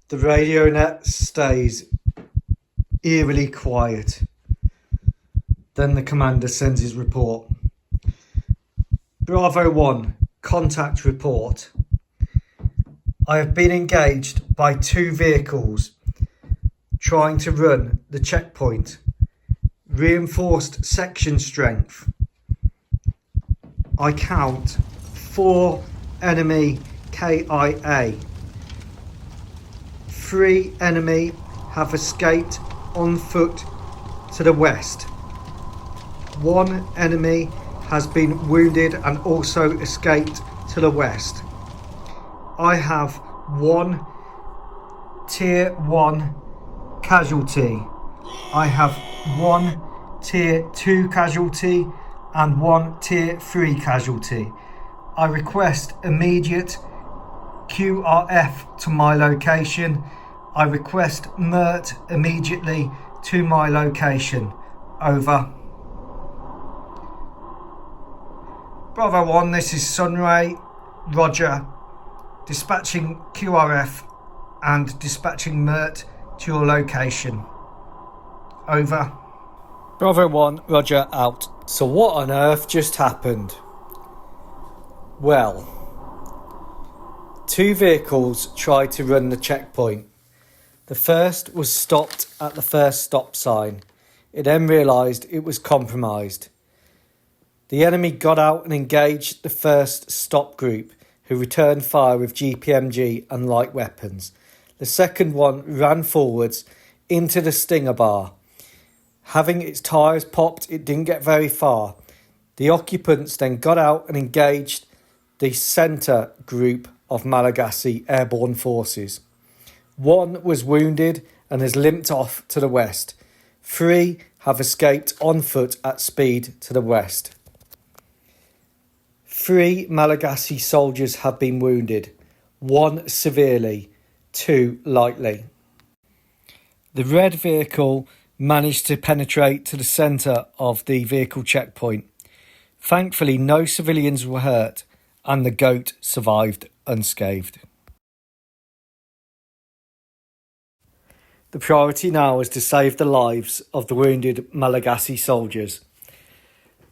The radio net stays eerily quiet. Then the commander sends his report. Bravo 1, contact report. I have been engaged by 2 vehicles trying to run the checkpoint. Reinforced section strength. I count 4 enemy KIA. 3 enemy have escaped on foot to the west. 1 enemy has been wounded and also escaped to the west. I have 1 tier 1 casualty. I have 1 tier 2 casualty and 1 tier 3 casualty. I request immediate QRF to my location. I request MERT immediately to my location. Over. Bravo 1, this is Sunray. Roger. Dispatching QRF and dispatching MERT to your location. Over. Bravo 1, Roger, out. So what on earth just happened? Well, 2 vehicles tried to run the checkpoint. The first was stopped at the first stop sign. It then realised it was compromised. The enemy got out and engaged the first stop group, who returned fire with GPMG and light weapons. The second one ran forwards into the Stinger bar. Having its tyres popped, it didn't get very far. The occupants then got out and engaged the centre group of Malagasy airborne forces. 1 was wounded and has limped off to the west. 3 have escaped on foot at speed to the west. 3 Malagasy soldiers have been wounded, 1 severely, 2 lightly. The red vehicle managed to penetrate to the centre of the vehicle checkpoint. Thankfully, no civilians were hurt and the goat survived unscathed. The priority now is to save the lives of the wounded Malagasy soldiers.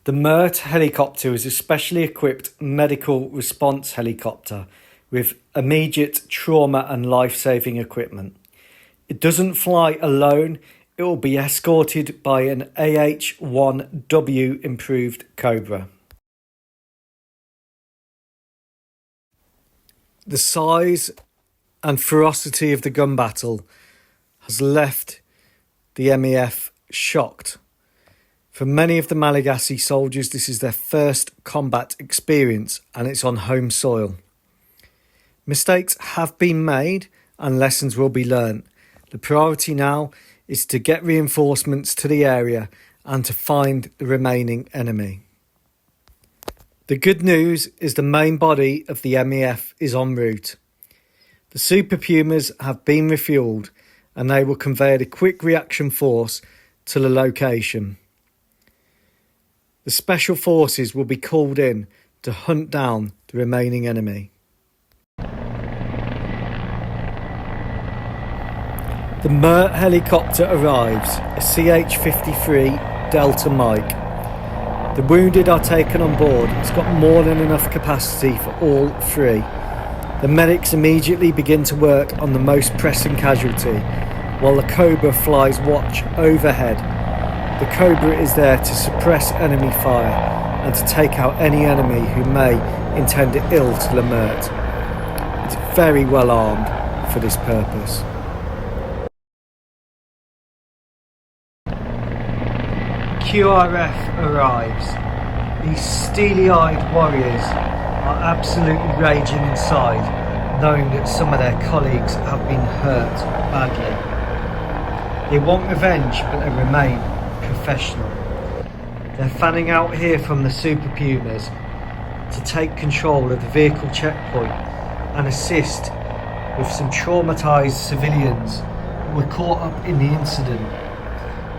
The MERT helicopter is a specially equipped medical response helicopter with immediate trauma and life-saving equipment. It doesn't fly alone, it will be escorted by an AH-1W improved Cobra. The size and ferocity of the gun battle has left the MEF shocked. For many of the Malagasy soldiers, this is their first combat experience and it's on home soil. Mistakes have been made and lessons will be learnt. The priority now is to get reinforcements to the area and to find the remaining enemy. The good news is the main body of the MEF is en route. The Super Pumas have been refuelled and they will convey the quick reaction force to the location. The special forces will be called in to hunt down the remaining enemy. The MERT helicopter arrives, a CH-53 Delta Mike. The wounded are taken on board. It's got more than enough capacity for all 3. The medics immediately begin to work on the most pressing casualty, while the Cobra flies watch overhead. The Cobra is there to suppress enemy fire and to take out any enemy who may intend ill to the MERT. It's very well armed for this purpose. QRF arrives. These steely-eyed warriors are absolutely raging inside, knowing that some of their colleagues have been hurt badly. They want revenge, but they remain professional. They're fanning out here from the Super Pumas to take control of the vehicle checkpoint and assist with some traumatised civilians who were caught up in the incident.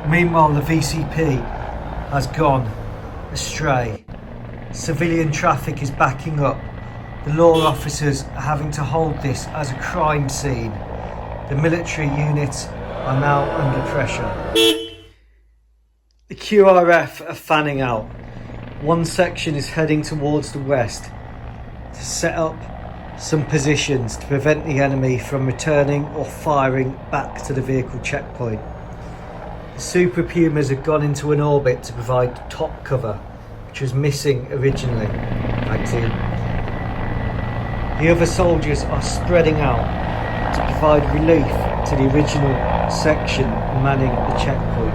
Meanwhile, the VCP has gone astray. Civilian traffic is backing up. The law officers are having to hold this as a crime scene. The military units are now under pressure. The QRF are fanning out. One section is heading towards the west to set up some positions to prevent the enemy from returning or firing back to the vehicle checkpoint. The Super Pumas have gone into an orbit to provide top cover, which was missing originally. Thanks, Ian. The other soldiers are spreading out to provide relief to the original section manning the checkpoint.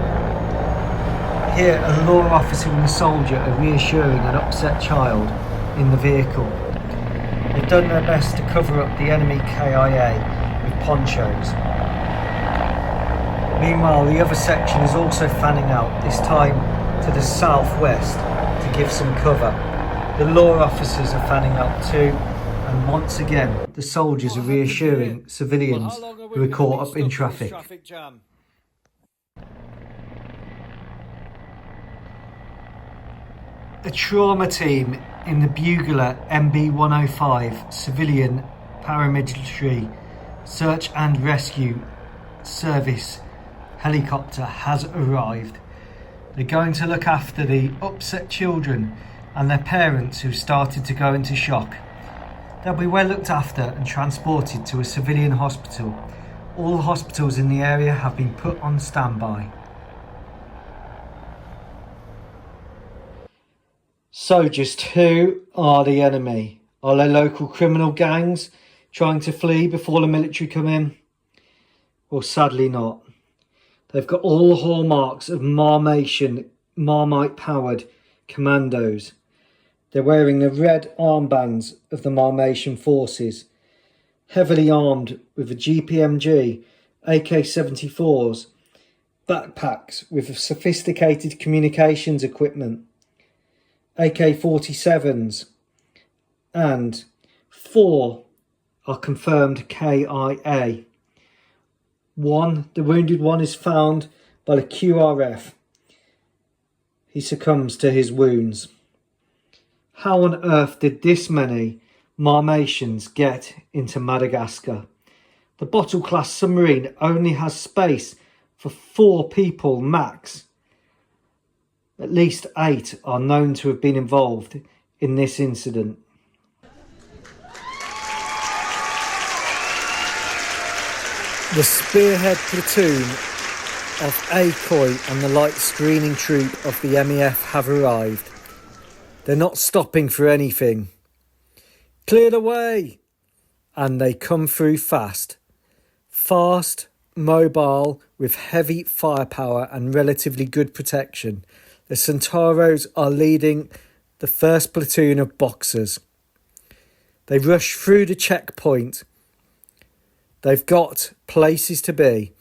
Here, a law officer and a soldier are reassuring an upset child in the vehicle. They've done their best to cover up the enemy KIA with ponchos. Meanwhile, the other section is also fanning out, this time to the southwest to give some cover. The law officers are fanning out too, and once again, the soldiers are reassuring civilians who are caught up in traffic. A trauma team in the Bugler MB-105 civilian paramilitary search and rescue service helicopter has arrived. They're going to look after the upset children and their parents who started to go into shock. They'll be well looked after and transported to a civilian hospital. All hospitals in the area have been put on standby. So just who are the enemy? Are they local criminal gangs trying to flee before the military come in? Well, sadly not. They've got all the hallmarks of Marmite-powered commandos. They're wearing the red armbands of the Marmatian forces, heavily armed with a GPMG, AK-74s, backpacks with sophisticated communications equipment, AK-47s, and 4 are confirmed KIA. The wounded one is found by the QRF. He succumbs to his wounds. How on earth did this many Marmatians get into Madagascar? The bottle-class submarine only has space for 4 people max. At least 8 are known to have been involved in this incident. The spearhead platoon of ACOI and the light screening troop of the MEF have arrived. They're not stopping for anything. Clear the way! And they come through fast. Fast, mobile, with heavy firepower and relatively good protection. The Centauros are leading the first platoon of boxers. They rush through the checkpoint. They've got places to be.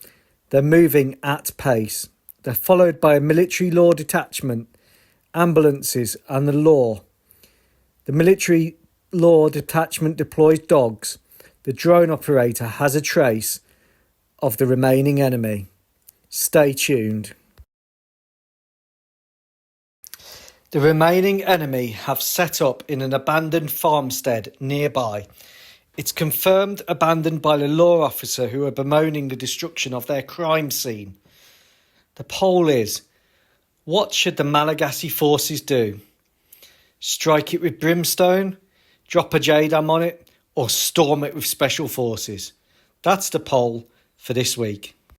They're moving at pace. They're followed by a military law detachment, ambulances and the law. The military law detachment deploys dogs. The drone operator has a trace of the remaining enemy. Stay tuned. The remaining enemy have set up in an abandoned farmstead nearby. It's confirmed abandoned by the law officer who are bemoaning the destruction of their crime scene. The poll is, what should the Malagasy forces do? Strike it with brimstone, drop a JDAM on it, or storm it with special forces? That's the poll for this week.